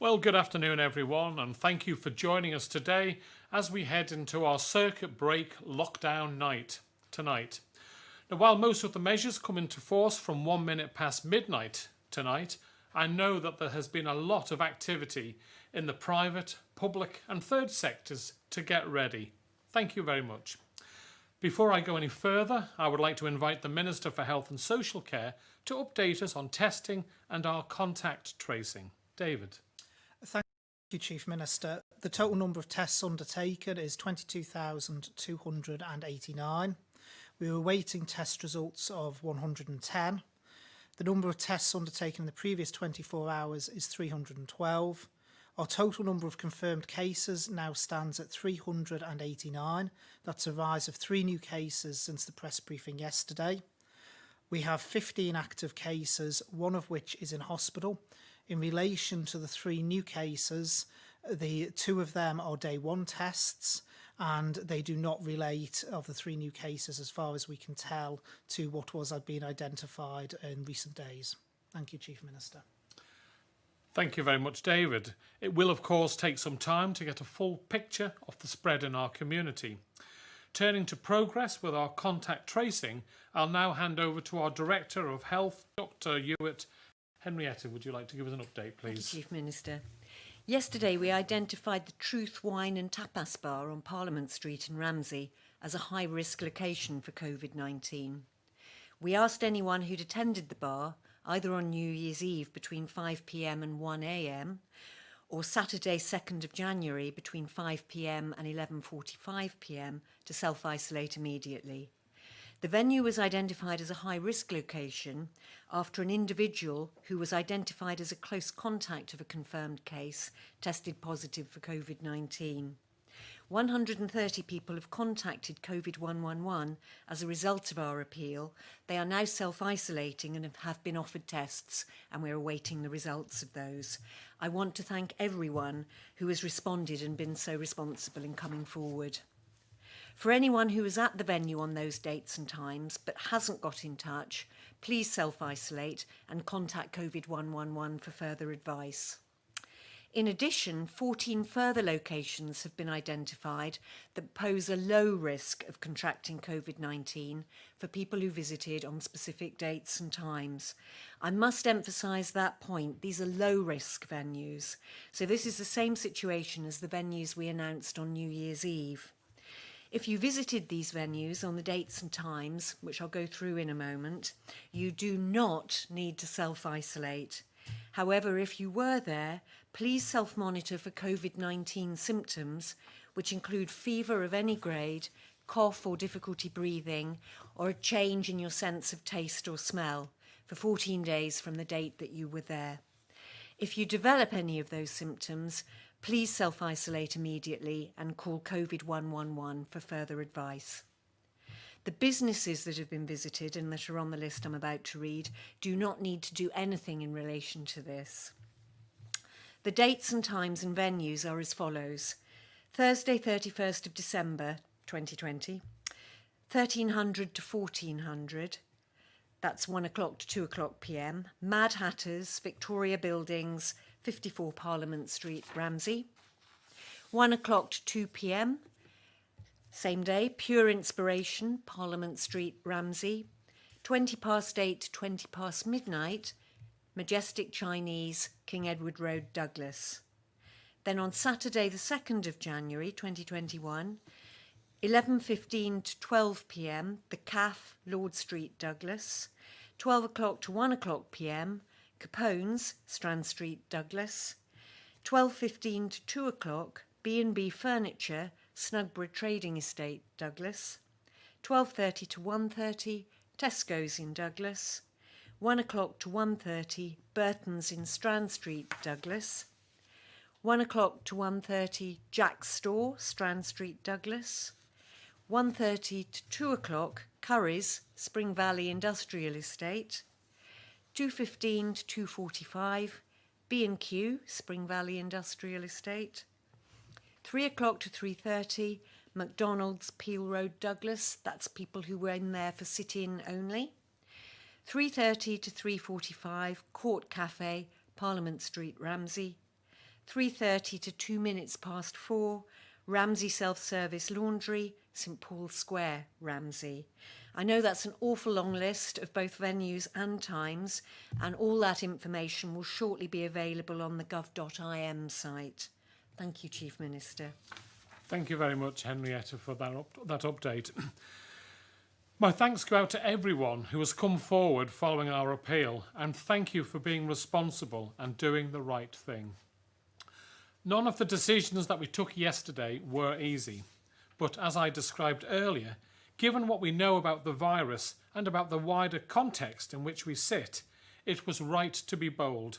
Well, good afternoon, everyone, and thank you for joining us today as we head into our circuit break lockdown night tonight. Now, while most of the measures come into force from 1 minute past midnight tonight, I know that there has been a lot of activity in the private, public, and third sectors to get ready. Thank you very much. Before I go any further, I would like to invite the Minister for Health and Social Care to update us on testing and our contact tracing. David. Thank you, Chief Minister. The total number of tests undertaken is 22,289. We were awaiting test results of 110. The number of tests undertaken in the previous 24 hours is 312. Our total number of confirmed cases now stands at 389. That's a rise of 3 new cases since the press briefing yesterday. We have 15 active cases, one of which is in hospital. In relation to the 3 new cases, the 2 of them are day 1 tests, and they do not relate, of the 3 new cases, as far as we can tell, to what was being identified in recent days. Thank you, Chief Minister. Thank you very much, David. It will, of course, take some time to get a full picture of the spread in our community. Turning to progress with our contact tracing, I'll now hand over to our Director of Health, Dr. Hewitt. Henrietta, would you like to give us an update, please? Thank you, Chief Minister. Yesterday we identified the Truth Wine and Tapas Bar on Parliament Street in Ramsey as a high-risk location for COVID-19. We asked anyone who'd attended the bar, either on New Year's Eve between 5 p.m. and 1 a.m, or Saturday 2nd of January between 5 p.m. and 11:45 p.m, to self-isolate immediately. The venue was identified as a high-risk location after an individual who was identified as a close contact of a confirmed case tested positive for COVID-19. 130 people have contacted COVID 111 as a result of our appeal. They are now self-isolating and have been offered tests, and we're awaiting the results of those. I want to thank everyone who has responded and been so responsible in coming forward. For anyone who was at the venue on those dates and times but hasn't got in touch, please self-isolate and contact COVID 111 for further advice. In addition, 14 further locations have been identified that pose a low risk of contracting COVID-19 for people who visited on specific dates and times. I must emphasise that point. These are low-risk venues. So this is the same situation as the venues we announced on New Year's Eve. If you visited these venues on the dates and times, which I'll go through in a moment, you do not need to self-isolate. However, if you were there, please self-monitor for COVID-19 symptoms, which include fever of any grade, cough or difficulty breathing, or a change in your sense of taste or smell for 14 days from the date that you were there. If you develop any of those symptoms, please self-isolate immediately and call COVID 111 for further advice. The businesses that have been visited and that are on the list I'm about to read do not need to do anything in relation to this. The dates and times and venues are as follows. Thursday 31st of December 2020, 1300 to 1400, that's 1 o'clock to 2 o'clock p.m, Mad Hatters, Victoria Buildings, 54 Parliament Street, Ramsey. 1 o'clock to 2 p.m, same day, Pure Inspiration, Parliament Street, Ramsey. 20 past 8 to 20 past midnight, Majestic Chinese, King Edward Road, Douglas. Then on Saturday the 2nd of January 2021, 11:15 to 12 p.m, The Caff, Lord Street, Douglas. 12 o'clock to 1 o'clock p.m, Capone's, Strand Street, Douglas. 12:15 to 2 o'clock, B&B Furniture, Snugborough Trading Estate, Douglas. 12:30 to 1:30, Tesco's in Douglas. 1 o'clock to 1:30, Burton's in Strand Street, Douglas. 1 o'clock to 1:30, Jack's Store, Strand Street, Douglas. 1:30 to 2 o'clock, Curry's, Spring Valley Industrial Estate. 2:15 to 2:45, B&Q, Spring Valley Industrial Estate. 3 o'clock to 3:30, McDonald's, Peel Road, Douglas. That's people who were in there for sit-in only. 3:30 to 3:45, Court Cafe, Parliament Street, Ramsey. 3:30 to 2 minutes past 4, Ramsey Self-Service Laundry, St Paul's Square, Ramsey. I know that's an awful long list of both venues and times, and all that information will shortly be available on the gov.im site. Thank you, Chief Minister. Thank you very much, Henrietta, for that update. My thanks go out to everyone who has come forward following our appeal, and thank you for being responsible and doing the right thing. None of the decisions that we took yesterday were easy, but as I described earlier, given what we know about the virus and about the wider context in which we sit, it was right to be bold.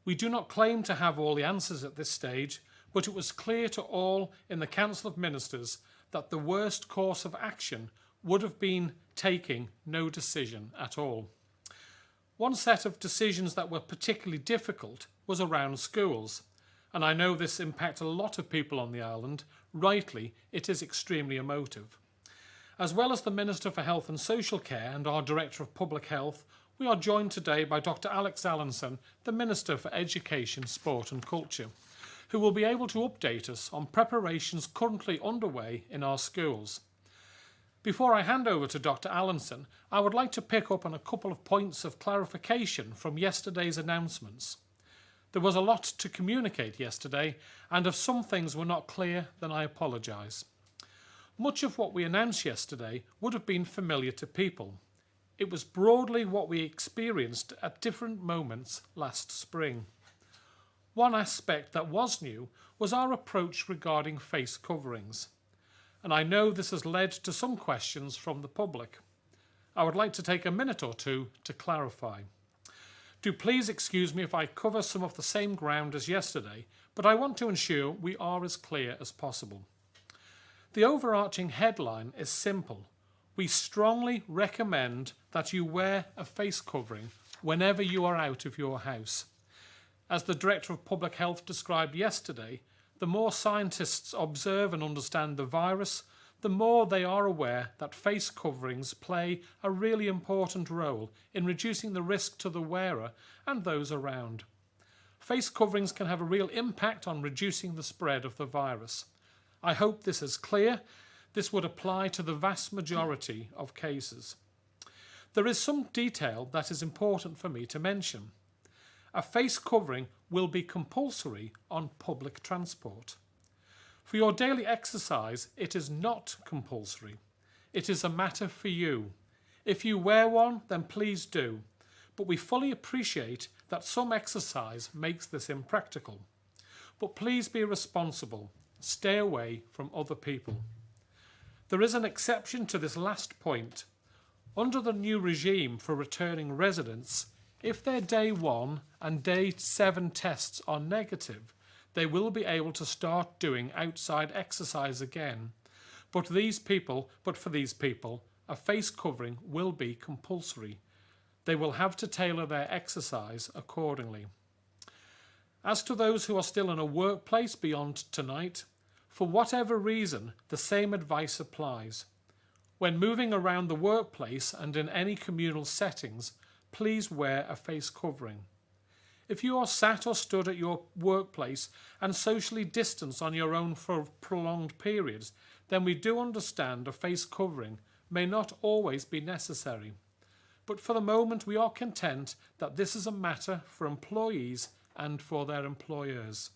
We do not claim to have all the answers at this stage, but it was clear to all in the Council of Ministers that the worst course of action would have been taking no decision at all. One set of decisions that were particularly difficult was around schools, and I know this impacted a lot of people on the island. Rightly, it is extremely emotive. As well as the Minister for Health and Social Care and our Director of Public Health, we are joined today by Dr Alex Allinson, the Minister for Education, Sport and Culture, who will be able to update us on preparations currently underway in our schools. Before I hand over to Dr Allinson, I would like to pick up on a couple of points of clarification from yesterday's announcements. There was a lot to communicate yesterday, and if some things were not clear, then I apologise. Much of what we announced yesterday would have been familiar to people. It was broadly what we experienced at different moments last spring. One aspect that was new was our approach regarding face coverings, and I know this has led to some questions from the public. I would like to take a minute or two to clarify. Do please excuse me if I cover some of the same ground as yesterday, but I want to ensure we are as clear as possible. The overarching headline is simple. We strongly recommend that you wear a face covering whenever you are out of your house. As the Director of Public Health described yesterday, the more scientists observe and understand the virus, the more they are aware that face coverings play a really important role in reducing the risk to the wearer and those around. Face coverings can have a real impact on reducing the spread of the virus. I hope this is clear. This would apply to the vast majority of cases. There is some detail that is important for me to mention. A face covering will be compulsory on public transport. For your daily exercise, it is not compulsory. It is a matter for you. If you wear one, then please do. But we fully appreciate that some exercise makes this impractical. But please be responsible. Stay away from other people. There is an exception to this last point. Under the new regime for returning residents, if their day 1 and day 7 tests are negative, they will be able to start doing outside exercise again. But for these people, a face covering will be compulsory. They will have to tailor their exercise accordingly. As to those who are still in a workplace beyond tonight, for whatever reason, the same advice applies. When moving around the workplace and in any communal settings, please wear a face covering. If you are sat or stood at your workplace and socially distanced on your own for prolonged periods, then we do understand a face covering may not always be necessary. But for the moment, we are content that this is a matter for employees and for their employers.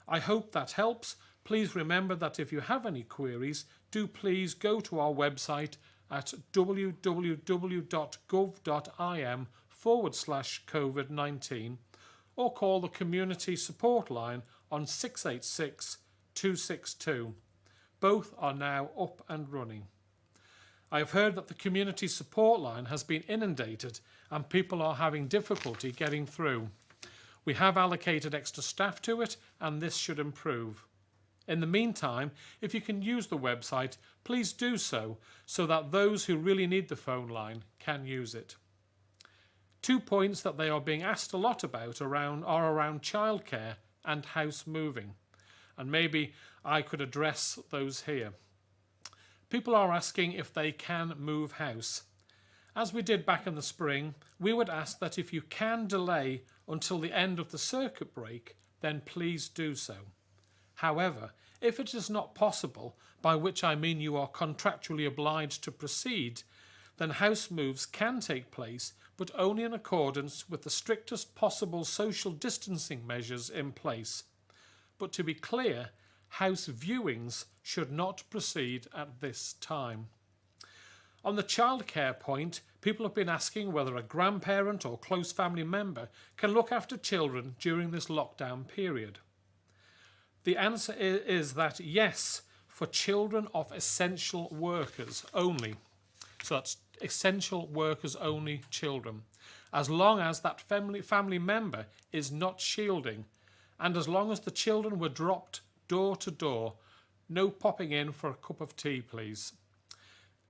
I hope that helps. Please remember that if you have any queries, do please go to our website at www.gov.im/COVID-19 or call the Community Support Line on 686 262. Both are now up and running. I have heard that the Community Support Line has been inundated and people are having difficulty getting through. We have allocated extra staff to it and this should improve. In the meantime, if you can use the website, please do so that those who really need the phone line can use it. 2 points that they are being asked a lot about are around childcare and house moving, and maybe I could address those here. People are asking if they can move house. As we did back in the spring, we would ask that if you can delay until the end of the circuit break, then please do so. However, if it is not possible, by which I mean you are contractually obliged to proceed, then house moves can take place, but only in accordance with the strictest possible social distancing measures in place. But to be clear, house viewings should not proceed at this time. On the childcare point, people have been asking whether a grandparent or close family member can look after children during this lockdown period. The answer is that yes, for children of essential workers only. So that's essential workers only children, as long as that family member is not shielding, and as long as the children were dropped door to door. No popping in for a cup of tea, please.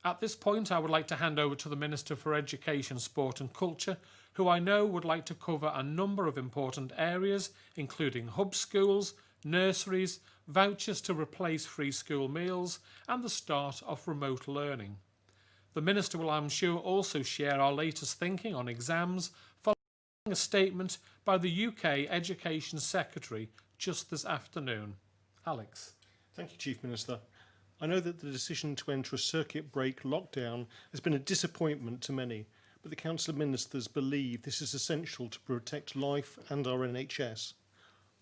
At this point, I would like to hand over to the Minister for Education, Sport and Culture, who I know would like to cover a number of important areas, including hub schools, nurseries, vouchers to replace free school meals, and the start of remote learning. The Minister will, I'm sure, also share our latest thinking on exams, following a statement by the UK Education Secretary just this afternoon. Alex. Thank you, Chief Minister. I know that the decision to enter a circuit break lockdown has been a disappointment to many, but the Council of Ministers believe this is essential to protect life and our NHS.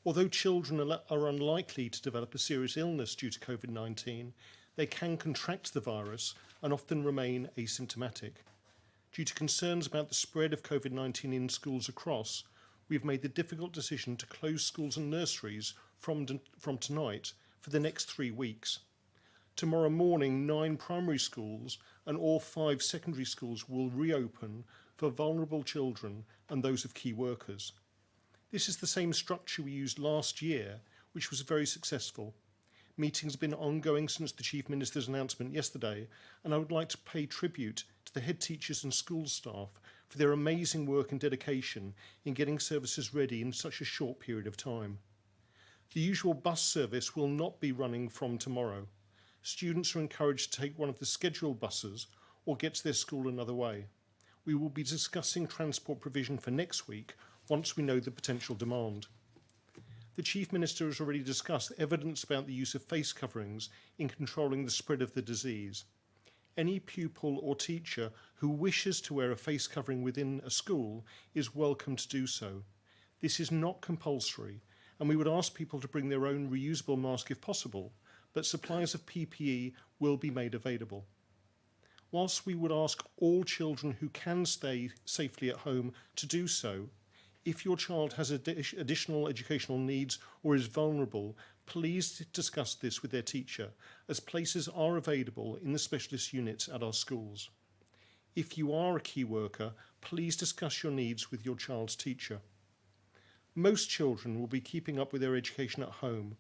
Although children are unlikely to develop a serious illness due to COVID-19, they can contract the virus and often remain asymptomatic. Due to concerns about the spread of COVID-19 in schools across, we've made the difficult decision to close schools and nurseries from tonight for the next 3 weeks. Tomorrow morning, 9 primary schools and all 5 secondary schools will reopen for vulnerable children and those of key workers. This is the same structure we used last year, which was very successful. Meetings have been ongoing since the Chief Minister's announcement yesterday, and I would like to pay tribute to the head teachers and school staff for their amazing work and dedication in getting services ready in such a short period of time. The usual bus service will not be running from tomorrow. Students are encouraged to take one of the scheduled buses or get to their school another way. We will be discussing transport provision for next week once we know the potential demand. The Chief Minister has already discussed evidence about the use of face coverings in controlling the spread of the disease. Any pupil or teacher who wishes to wear a face covering within a school is welcome to do so. This is not compulsory, and we would ask people to bring their own reusable mask if possible, but supplies of PPE will be made available. Whilst we would ask all children who can stay safely at home to do so, if your child has additional educational needs or is vulnerable, please discuss this with their teacher, as places are available in the specialist units at our schools. If you are a key worker, please discuss your needs with your child's teacher. Most children will be keeping up with their education at home.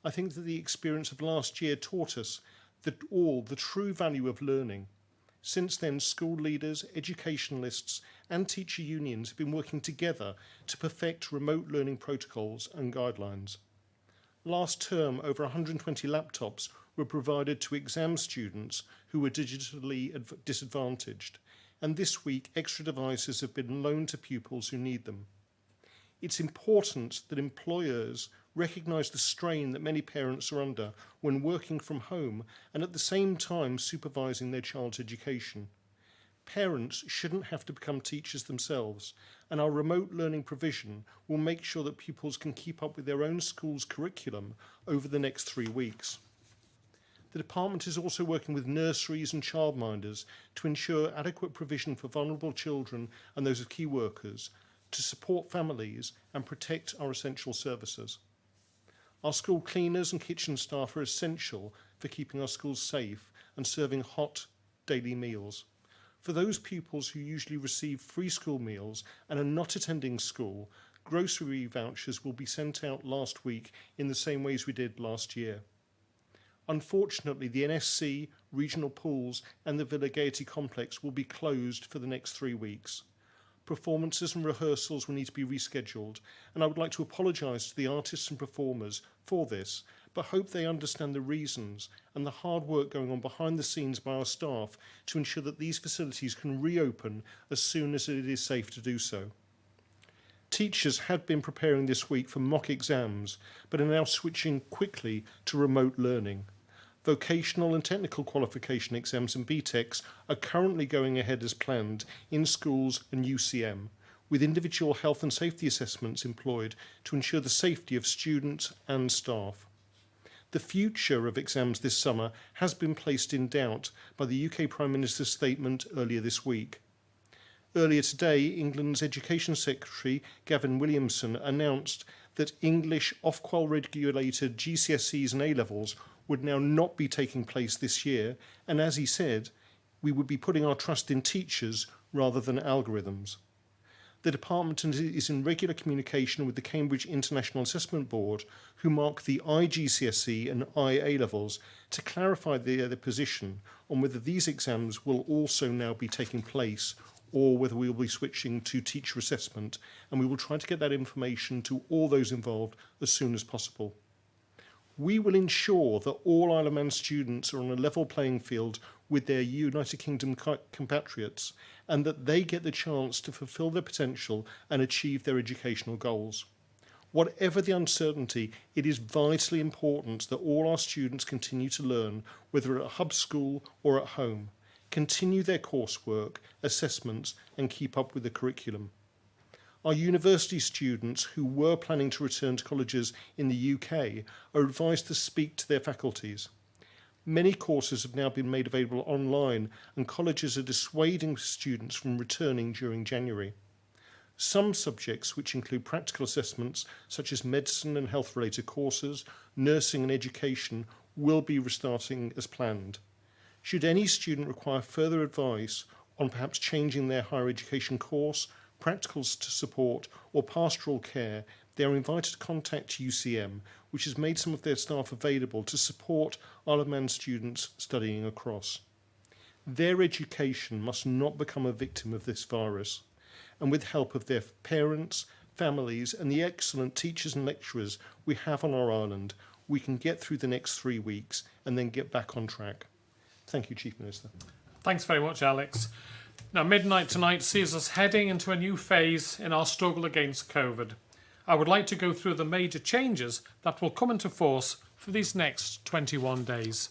I think that the experience of last year taught us the true value of learning. Since then, school leaders, educationalists and teacher unions have been working together to perfect remote learning protocols and guidelines. Last term, over 120 laptops were provided to exam students who were digitally disadvantaged, and this week extra devices have been loaned to pupils who need them. It's important that employers recognise the strain that many parents are under when working from home and at the same time supervising their child's education. Parents shouldn't have to become teachers themselves, and our remote learning provision will make sure that pupils can keep up with their own school's curriculum over the next 3 weeks. The department is also working with nurseries and childminders to ensure adequate provision for vulnerable children and those of key workers, to support families and protect our essential services. Our school cleaners and kitchen staff are essential for keeping our schools safe and serving hot daily meals. For those pupils who usually receive free school meals and are not attending school, grocery vouchers will be sent out last week in the same ways we did last year. Unfortunately, the NSC, regional pools and the Villa Gaiety complex will be closed for the next 3 weeks. Performances and rehearsals will need to be rescheduled, and I would like to apologise to the artists and performers for this, but hope they understand the reasons and the hard work going on behind the scenes by our staff to ensure that these facilities can reopen as soon as it is safe to do so. Teachers had been preparing this week for mock exams, but are now switching quickly to remote learning. Vocational and technical qualification exams and BTECs are currently going ahead as planned in schools and UCM, with individual health and safety assessments employed to ensure the safety of students and staff. The future of exams this summer has been placed in doubt by the UK Prime Minister's statement earlier this week. Earlier today, England's Education Secretary, Gavin Williamson, announced that English Ofqual regulated GCSEs and A-levels would now not be taking place this year, and as he said, we would be putting our trust in teachers rather than algorithms. The department is in regular communication with the Cambridge International Assessment Board, who mark the IGCSE and IA levels, to clarify their position on whether these exams will also now be taking place or whether we will be switching to teacher assessment, and we will try to get that information to all those involved as soon as possible. We will ensure that all Isle of Man students are on a level playing field with their United Kingdom compatriots, and that they get the chance to fulfil their potential and achieve their educational goals. Whatever the uncertainty, it is vitally important that all our students continue to learn, whether at a hub school or at home, continue their coursework, assessments, and keep up with the curriculum. Our university students who were planning to return to colleges in the UK are advised to speak to their faculties. Many courses have now been made available online, and colleges are dissuading students from returning during January. Some subjects, which include practical assessments such as medicine and health-related courses, nursing and education, will be restarting as planned. Should any student require further advice on perhaps changing their higher education course, practicals to support, or pastoral care, they are invited to contact UCM, which has made some of their staff available to support Isle of Man students studying across. Their education must not become a victim of this virus, and with help of their parents, families, and the excellent teachers and lecturers we have on our island, we can get through the next 3 weeks and then get back on track. Thank you, Chief Minister. Thanks very much, Alex. Now, midnight tonight sees us heading into a new phase in our struggle against COVID. I would like to go through the major changes that will come into force for these next 21 days.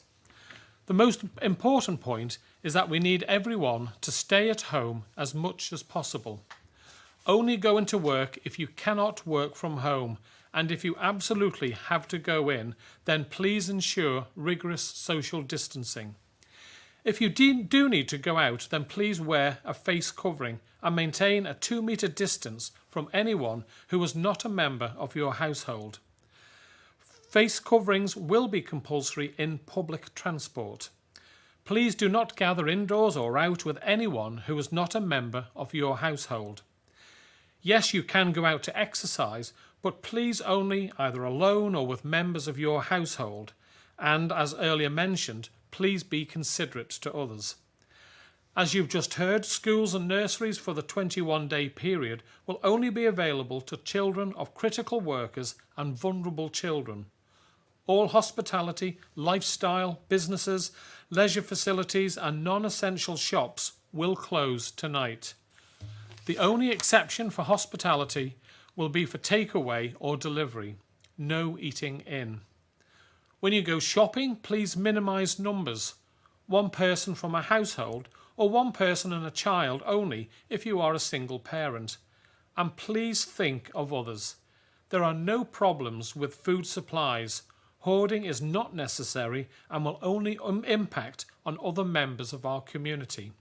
The most important point is that we need everyone to stay at home as much as possible. Only go into work if you cannot work from home, and if you absolutely have to go in, then please ensure rigorous social distancing. If you do need to go out, then please wear a face covering and maintain a 2-metre distance from anyone who is not a member of your household. Face coverings will be compulsory in public transport. Please do not gather indoors or out with anyone who is not a member of your household. Yes, you can go out to exercise, but please only either alone or with members of your household. And as earlier mentioned, please be considerate to others. As you've just heard, schools and nurseries for the 21-day period will only be available to children of critical workers and vulnerable children. All hospitality, lifestyle, businesses, leisure facilities and non-essential shops will close tonight. The only exception for hospitality will be for takeaway or delivery. No eating in. When you go shopping, please minimise numbers. One person from a household or one person and a child only if you are a single parent. And please think of others. There are no problems with food supplies. Hoarding is not necessary and will only impact on other members of our community.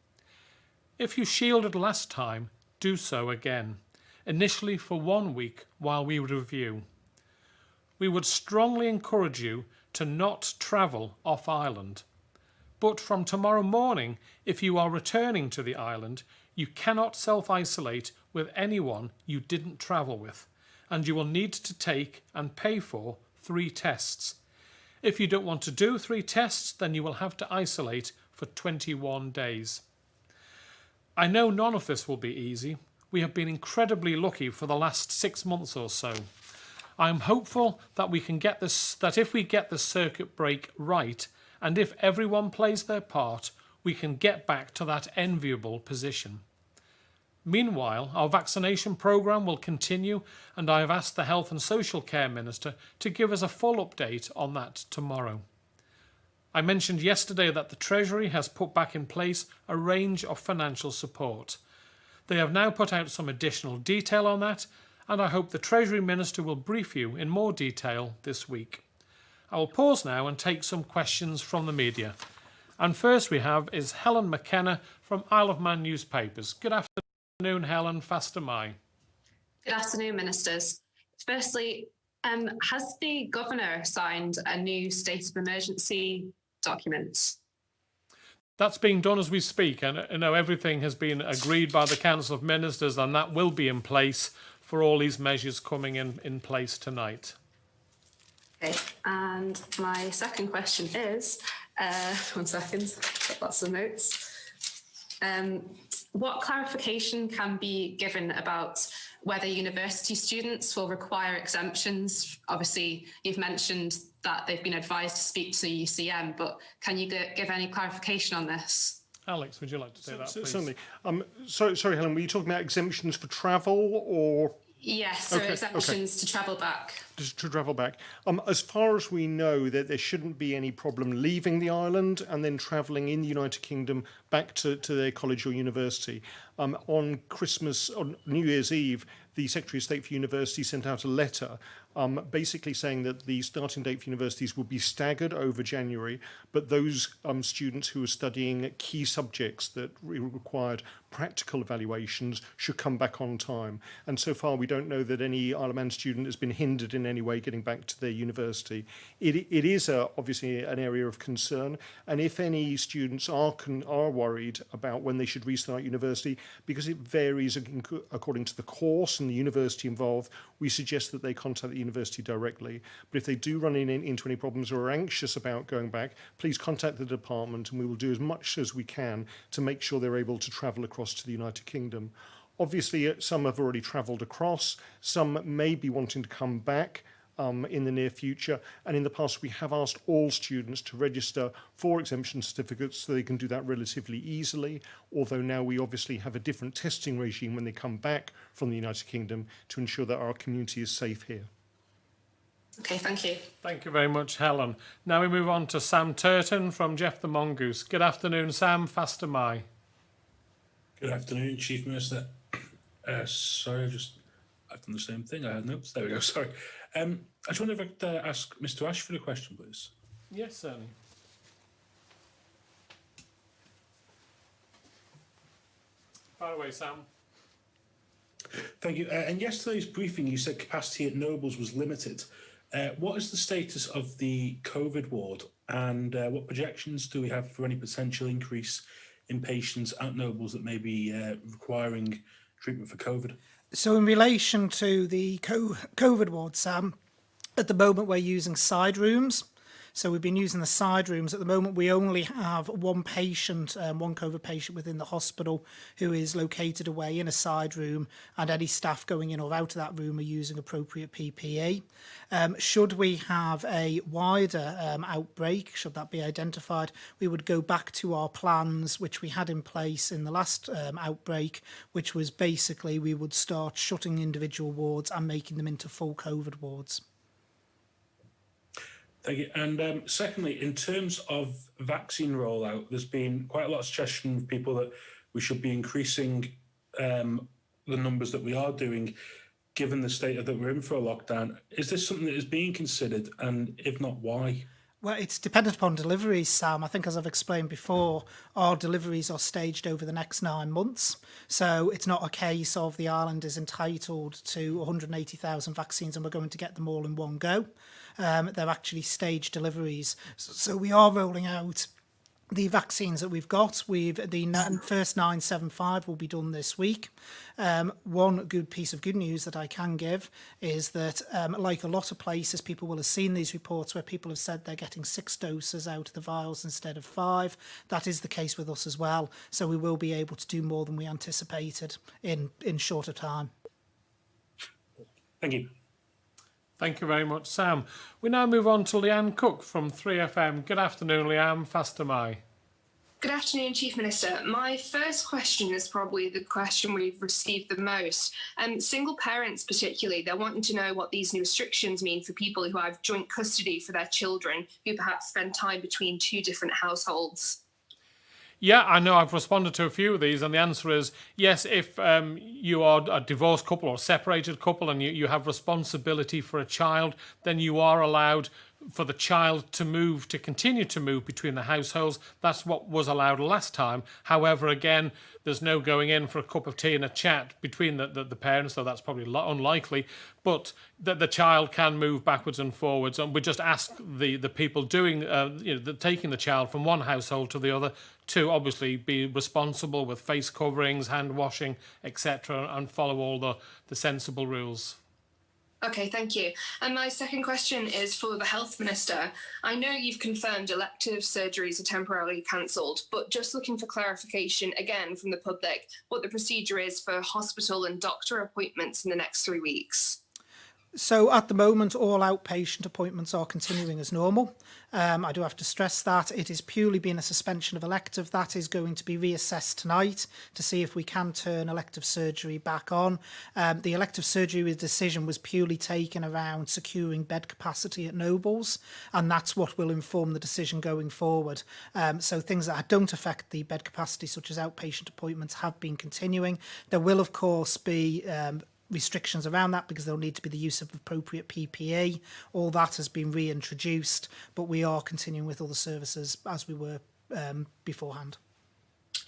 If you shielded last time, do so again, initially for 1 week while we review. We would strongly encourage you to not travel off island. But from tomorrow morning, if you are returning to the island, you cannot self-isolate with anyone you didn't travel with, and you will need to take and pay for 3 tests. If you don't want to do 3 tests, then you will have to isolate for 21 days. I know none of this will be easy. We have been incredibly lucky for the last 6 months or so. I am hopeful that if we get the circuit break right, and if everyone plays their part, we can get back to that enviable position. Meanwhile, our vaccination programme will continue, and I have asked the Health and Social Care Minister to give us a full update on that tomorrow. I mentioned yesterday that the Treasury has put back in place a range of financial support. They have now put out some additional detail on that, and I hope the Treasury Minister will brief you in more detail this week. I will pause now and take some questions from the media. And first we have is Helen McKenna from Isle of Man newspapers. Good afternoon, Helen. Faster Mai. Good afternoon, Ministers. Firstly, has the Governor signed a new state of emergency document? That's being done as we speak, and everything has been agreed by the Council of Ministers, and that will be in place for all these measures coming in place tonight. Okay, and my second question is, 1 second, got lots of notes. What clarification can be given about whether university students will require exemptions? Obviously, you've mentioned that they've been advised to speak to UCM, but can you give any clarification on this? Alex, would you like to say that, please? Certainly. Sorry, Helen, were you talking about exemptions for travel or? Yes, so exemptions to travel back. Just to travel back. As far as we know, that there shouldn't be any problem leaving the island and then travelling in the United Kingdom back to their college or university. On New Year's Eve, the Secretary of State for University sent out a letter basically saying that the starting date for universities would be staggered over January, but those students who are studying key subjects that required practical evaluations should come back on time. And so far, we don't know that any Isle of Man student has been hindered in any way getting back to their university. It is obviously an area of concern, and if any students are worried about when they should restart university, because it varies according to the course and the university involved, we suggest that they contact the university directly. But if they do run into any problems or are anxious about going back, please contact the department, and we will do as much as we can to make sure they're able to travel across to the United Kingdom. Obviously, some have already travelled across, some may be wanting to come back in the near future, and in the past we have asked all students to register for exemption certificates so they can do that relatively easily, although now we obviously have a different testing regime when they come back from the United Kingdom to ensure that our community is safe here. Okay, thank you. Thank you very much, Helen. Now we move on to Sam Turton from Jeff the Mongoose. Good afternoon, Sam. Faster Mai. Good afternoon, Chief Minister. Sorry, I've done the same thing. I had notes. There we go. Sorry. I just wonder if I could ask Mr. Ashford a question, please. Yes, certainly. Fire away, Sam. Thank you. In yesterday's briefing, you said capacity at Nobles was limited. What is the status of the COVID ward, and what projections do we have for any potential increase in patients at Nobles that may be requiring treatment for COVID? So in relation to the COVID ward, Sam, at the moment we're using side rooms. So we've been using the side rooms. At the moment, we only have one patient, one COVID patient within the hospital who is located away in a side room, and any staff going in or out of that room are using appropriate PPE. Should we have a wider outbreak, should that be identified, we would go back to our plans which we had in place in the last outbreak, which was basically we would start shutting individual wards and making them into full COVID wards. Thank you. And secondly, in terms of vaccine rollout, there's been quite a lot of suggestion of people that we should be increasing the numbers that we are doing, given the state that we're in for a lockdown. Is this something that is being considered? And if not, why? Well, it's dependent upon deliveries, Sam. I think, as I've explained before, our deliveries are staged over the next 9 months. So it's not a case of the island is entitled to 180,000 vaccines and we're going to get them all in one go. They're actually staged deliveries. So we are rolling out the vaccines that we've got. The first 975 will be done this week. One good piece of good news that I can give is that, like a lot of places, people will have seen these reports where people have said they're getting 6 doses out of the vials instead of 5. That is the case with us as well. So we will be able to do more than we anticipated in shorter time. Thank you. Thank you very much, Sam. We now move on to Leanne Cook from 3FM. Good afternoon, Leanne. Faster Mai. Good afternoon, Chief Minister. My first question is probably the question we've received the most. Single parents particularly, they're wanting to know what these new restrictions mean for people who have joint custody for their children, who perhaps spend time between two different households. Yeah, I know I've responded to a few of these, and the answer is yes, if you are a divorced couple or a separated couple and you have responsibility for a child, then you are allowed for the child to continue to move between the households. That's what was allowed last time. However, again, there's no going in for a cup of tea and a chat between the parents, so that's probably unlikely. But the child can move backwards and forwards, and we just ask the people doing, taking the child from one household to the other to obviously be responsible with face coverings, hand washing, etc., and follow all the sensible rules. Okay, thank you. And my second question is for the Health Minister. I know you've confirmed elective surgeries are temporarily cancelled, but just looking for clarification again from the public, what the procedure is for hospital and doctor appointments in the next 3 weeks. So at the moment, all outpatient appointments are continuing as normal. I do have to stress that it is purely been a suspension of elective. That is going to be reassessed tonight to see if we can turn elective surgery back on. The elective surgery decision was purely taken around securing bed capacity at Nobles, and that's what will inform the decision going forward. So things that don't affect the bed capacity, such as outpatient appointments, have been continuing. There will, of course, be restrictions around that because there'll need to be the use of appropriate PPE. All that has been reintroduced, but we are continuing with other services as we were beforehand.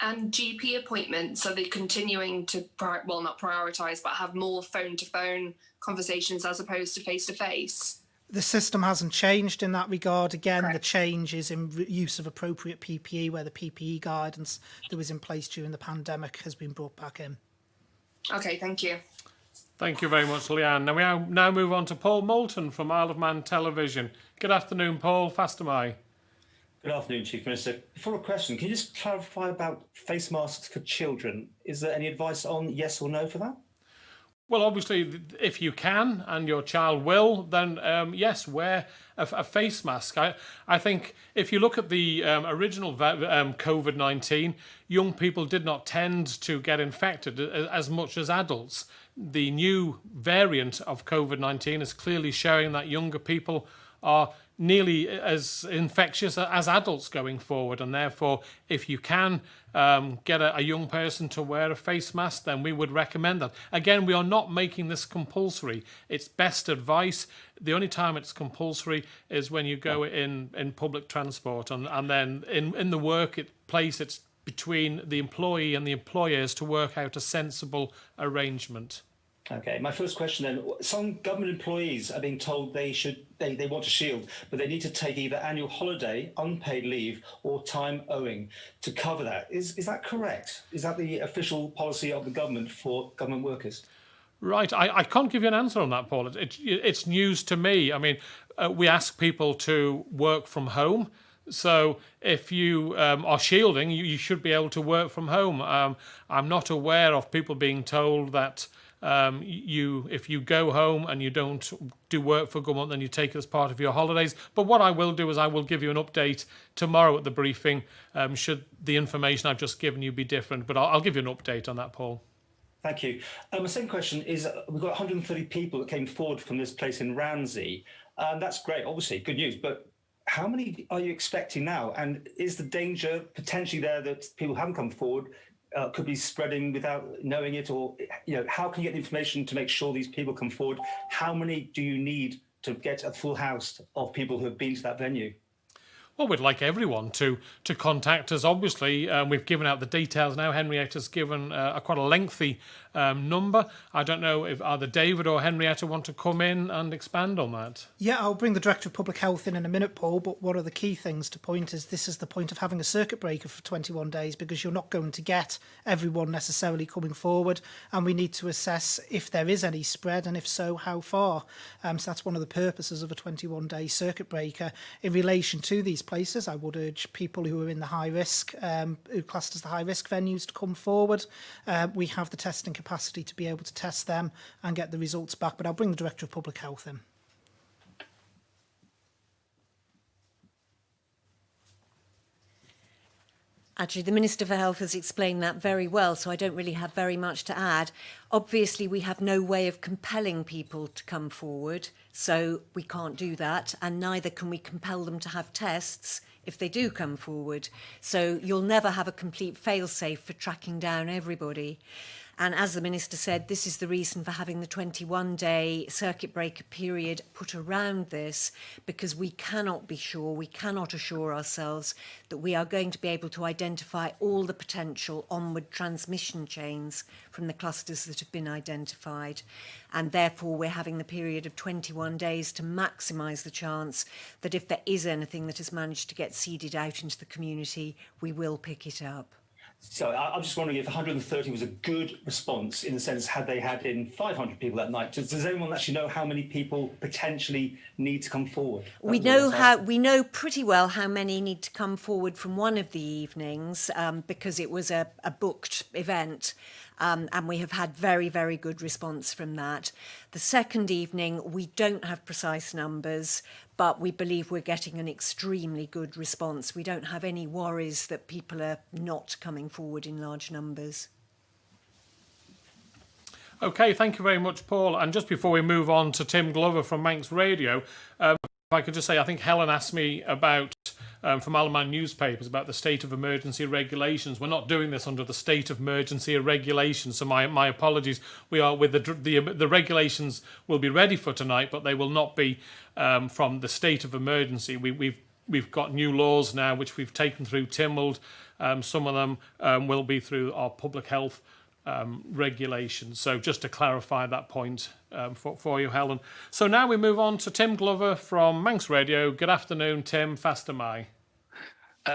And GP appointments, are they continuing to, not prioritise, but have more phone-to-phone conversations as opposed to face-to-face? The system hasn't changed in that regard. Again, Correct. The change is in use of appropriate PPE, where the PPE guidance that was in place during the pandemic has been brought back in. Okay, thank you. Thank you very much, Leanne. Now we now move on to Paul Moulton from Isle of Man Television. Good afternoon, Paul. Fast am I. Good afternoon, Chief Minister. Before a question, can you just clarify about face masks for children? Is there any advice on yes or no for that? Well, obviously, if you can and your child will, then yes, wear a face mask. I think if you look at the original COVID-19, young people did not tend to get infected as much as adults. The new variant of COVID-19 is clearly showing that younger people are nearly as infectious as adults going forward, and therefore if you can get a young person to wear a face mask, then we would recommend that. Again, we are not making this compulsory. It's best advice. The only time it's compulsory is when you go in public transport, and then in the workplace it's between the employee and the employers to work out a sensible arrangement. Okay, my first question then, some government employees are being told they want to shield, but they need to take either annual holiday, unpaid leave, or time owing to cover that. Is that correct? Is that the official policy of the government for government workers? Right, I can't give you an answer on that, Paul. It's news to me. I mean, we ask people to work from home. So if you are shielding, you should be able to work from home. I'm not aware of people being told that if you go home and you don't do work for government, then you take it as part of your holidays. But what I will do is I will give you an update tomorrow at the briefing, should the information I've just given you be different. But I'll give you an update on that, Paul. Thank you. My second question is, we've got 130 people that came forward from this place in Ramsey. That's great, obviously, good news. But how many are you expecting now? And is the danger potentially there that people haven't come forward could be spreading without knowing it? Or, how can you get the information to make sure these people come forward? How many do you need to get a full house of people who have been to that venue? Well, we'd like everyone to contact us. Obviously, we've given out the details now. Henrietta's given quite a lengthy number. I don't know if either David or Henrietta want to come in and expand on that. Yeah, I'll bring the Director of Public Health in a minute, Paul, but one of the key things to point is this is the point of having a circuit breaker for 21 days because you're not going to get everyone necessarily coming forward, and we need to assess if there is any spread, and if so, how far. So that's one of the purposes of a 21-day circuit breaker. In relation to these places, I would urge people who are in the high risk, who classed as the high risk venues, to come forward. We have the testing capacity to be able to test them and get the results back, but I'll bring the Director of Public Health in. Actually, the Minister for Health has explained that very well, so I don't really have very much to add. Obviously, we have no way of compelling people to come forward, so we can't do that, and neither can we compel them to have tests if they do come forward. So you'll never have a complete fail-safe for tracking down everybody. And as the Minister said, this is the reason for having the 21-day circuit breaker period put around this, because we cannot be sure, we cannot assure ourselves that we are going to be able to identify all the potential onward transmission chains from the clusters that have been identified. And therefore, we're having the period of 21 days to maximise the chance that if there is anything that has managed to get seeded out into the community, we will pick it up. So I'm just wondering if 130 was a good response in the sense, had they had in 500 people that night? Does anyone actually know how many people potentially need to come forward? We know pretty well how many need to come forward from one of the evenings because it was a booked event. And we have had very, very good response from that. The second evening, we don't have precise numbers, but we believe we're getting an extremely good response. We don't have any worries that people are not coming forward in large numbers. Okay, thank you very much, Paul. And just before we move on to Tim Glover from Manx Radio, if I could just say, I think Helen asked me about, from Alaman newspapers, about the state of emergency regulations. We're not doing this under the state of emergency regulations, so my apologies. We are with the regulations will be ready for tonight, but they will not be from the state of emergency. We've got new laws now, which we've taken through Tynwald. Some of them will be through our public health regulations. So just to clarify that point for you, Helen. So now we move on to Tim Glover from Manx Radio. Good afternoon, Tim. Faster Mai.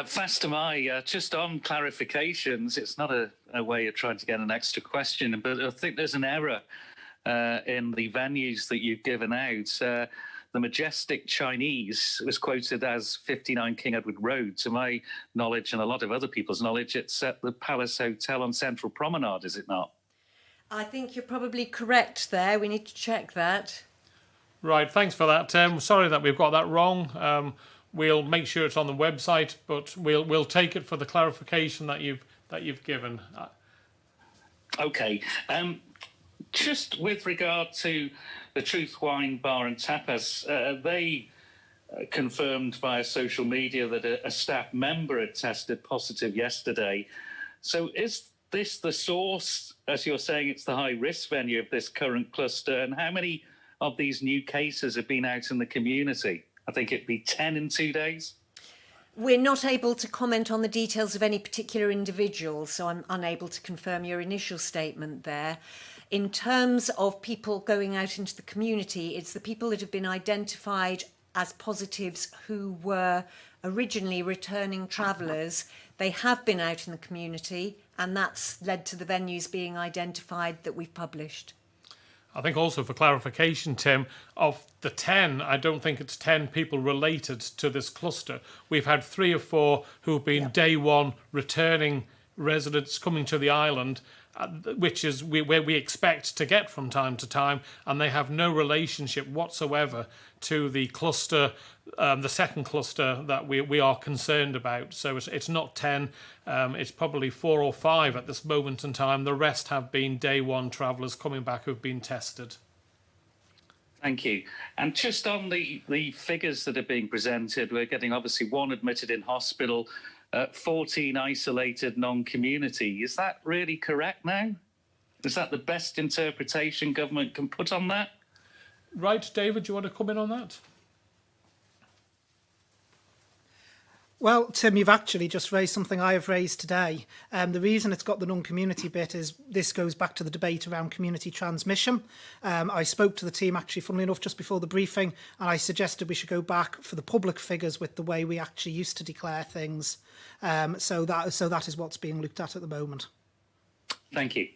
Faster Mai, just on clarifications, it's not a way of trying to get an extra question, but I think there's an error in the venues that you've given out. The Majestic Chinese was quoted as 59 King Edward Road. To my knowledge and a lot of other people's knowledge, it's at the Palace Hotel on Central Promenade, is it not? I think you're probably correct there. We need to check that. Right, thanks for that, Tim. Sorry that we've got that wrong. We'll make sure it's on the website, but we'll take it for the clarification that you've given. Okay. Just with regard to the Truth Wine Bar and Tapas, they confirmed via social media that a staff member had tested positive yesterday. So is this the source, as you're saying, it's the high-risk venue of this current cluster? And how many of these new cases have been out in the community? I think it'd be 10 in 2 days. We're not able to comment on the details of any particular individual, so I'm unable to confirm your initial statement there. In terms of people going out into the community, it's the people that have been identified as positives who were originally returning travellers. They have been out in the community, and that's led to the venues being identified that we've published. I think also for clarification, Tim, of the 10, I don't think it's 10 people related to this cluster. We've had 3 or 4 who've been day one returning residents coming to the island, which is where we expect to get from time to time, and they have no relationship whatsoever to the cluster, the second cluster that we are concerned about. So it's not 10, it's probably 4 or 5 at this moment in time. The rest have been day one travellers coming back who've been tested. Thank you. And just on the figures that are being presented, we're getting obviously 1 admitted in hospital, 14 isolated non-community. Is that really correct now? Is that the best interpretation government can put on that? Right, David, do you want to come in on that? Well, Tim, you've actually just raised something I have raised today. The reason it's got the non-community bit is this goes back to the debate around community transmission. I spoke to the team, actually, funnily enough, just before the briefing, and I suggested we should go back for the public figures with the way we actually used to declare things. So that is what's being looked at the moment. Thank you.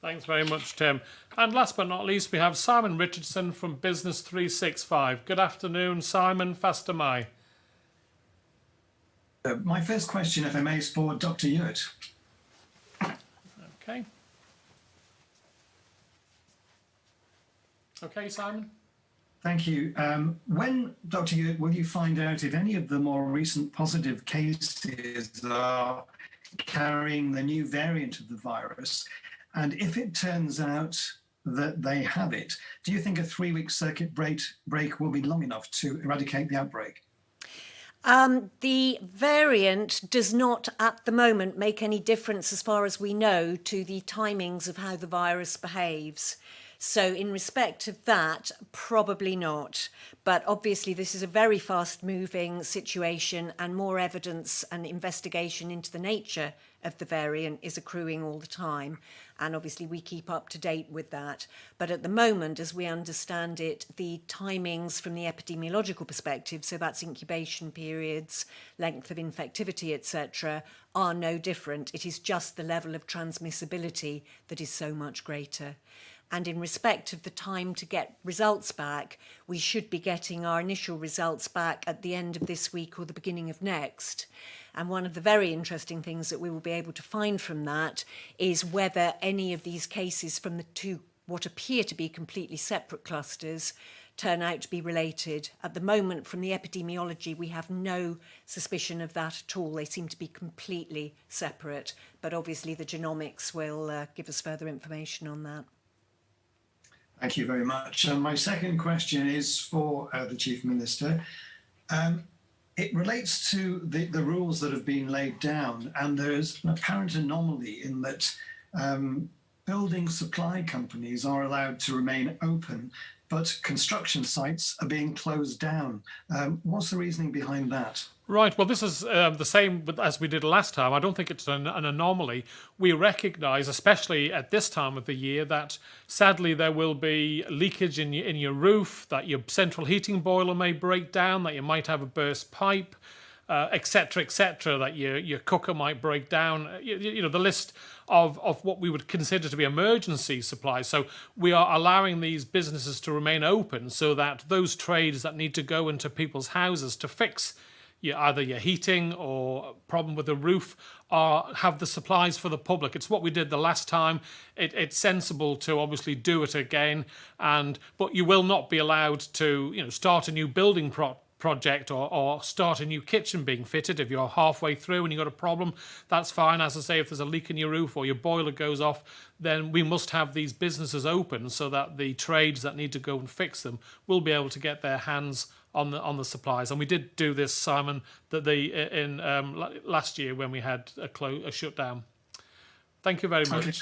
Thanks very much, Tim. And last but not least, we have Simon Richardson from Business 365. Good afternoon, Simon. Faster Mai. My first question, if I may, is for Dr. Hewitt. Okay. Okay, Simon. Thank you. When, Dr. Hewitt, will you find out if any of the more recent positive cases are carrying the new variant of the virus? And if it turns out that they have it, do you think a 3-week circuit break will be long enough to eradicate the outbreak? The variant does not at the moment make any difference, as far as we know, to the timings of how the virus behaves. So in respect of that, probably not. But obviously this is a very fast moving situation, and more evidence and investigation into the nature of the variant is accruing all the time. And obviously we keep up to date with that. But at the moment, as we understand it, the timings from the epidemiological perspective, so that's incubation periods, length of infectivity, etc., are no different. It is just the level of transmissibility that is so much greater. And in respect of the time to get results back, we should be getting our initial results back at the end of this week or the beginning of next. And one of the very interesting things that we will be able to find from that is whether any of these cases from the two, what appear to be completely separate clusters, turn out to be related. At the moment, from the epidemiology, we have no suspicion of that at all. They seem to be completely separate. But obviously the genomics will give us further information on that. Thank you very much. My second question is for the Chief Minister. It relates to the rules that have been laid down, and there's an apparent anomaly in that building supply companies are allowed to remain open, but construction sites are being closed down. What's the reasoning behind that? Right, well, this is the same as we did last time. I don't think it's an anomaly. We recognise, especially at this time of the year, that sadly there will be leakage in your roof, that your central heating boiler may break down, that you might have a burst pipe, etc., that your cooker might break down. You know, the list of what we would consider to be emergency supplies. So we are allowing these businesses to remain open so that those trades that need to go into people's houses to fix either your heating or problem with the roof have the supplies for the public. It's what we did the last time. It's sensible to obviously do it again, but you will not be allowed to start a new building project or start a new kitchen being fitted. If you're halfway through and you've got a problem, that's fine. As I say, if there's a leak in your roof or your boiler goes off, then we must have these businesses open so that the trades that need to go and fix them will be able to get their hands on the supplies. And we did do this, Simon, last year when we had a shutdown. Thank you very much. Okay.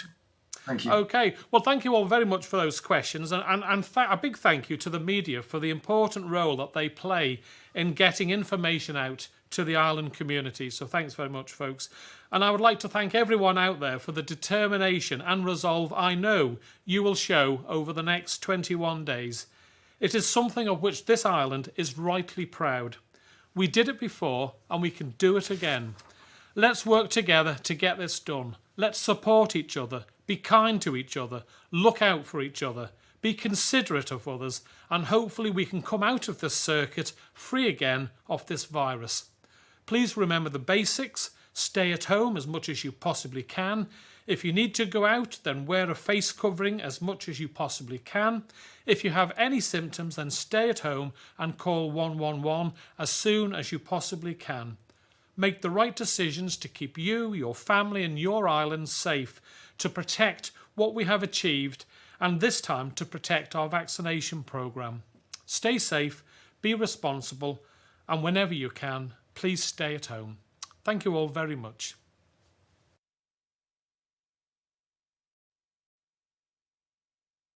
Thank you. Okay, well, thank you all very much for those questions, and a big thank you to the media for the important role that they play in getting information out to the island community. So thanks very much, folks. And I would like to thank everyone out there for the determination and resolve I know you will show over the next 21 days. It is something of which this island is rightly proud. We did it before and we can do it again. Let's work together to get this done. Let's support each other, be kind to each other, look out for each other, be considerate of others, and hopefully we can come out of this circuit free again of this virus. Please remember the basics. Stay at home as much as you possibly can. If you need to go out, then wear a face covering as much as you possibly can. If you have any symptoms, then stay at home and call 111 as soon as you possibly can. Make the right decisions to keep you, your family and your island safe, to protect what we have achieved, and this time to protect our vaccination programme. Stay safe, be responsible, and whenever you can, please stay at home. Thank you all very much.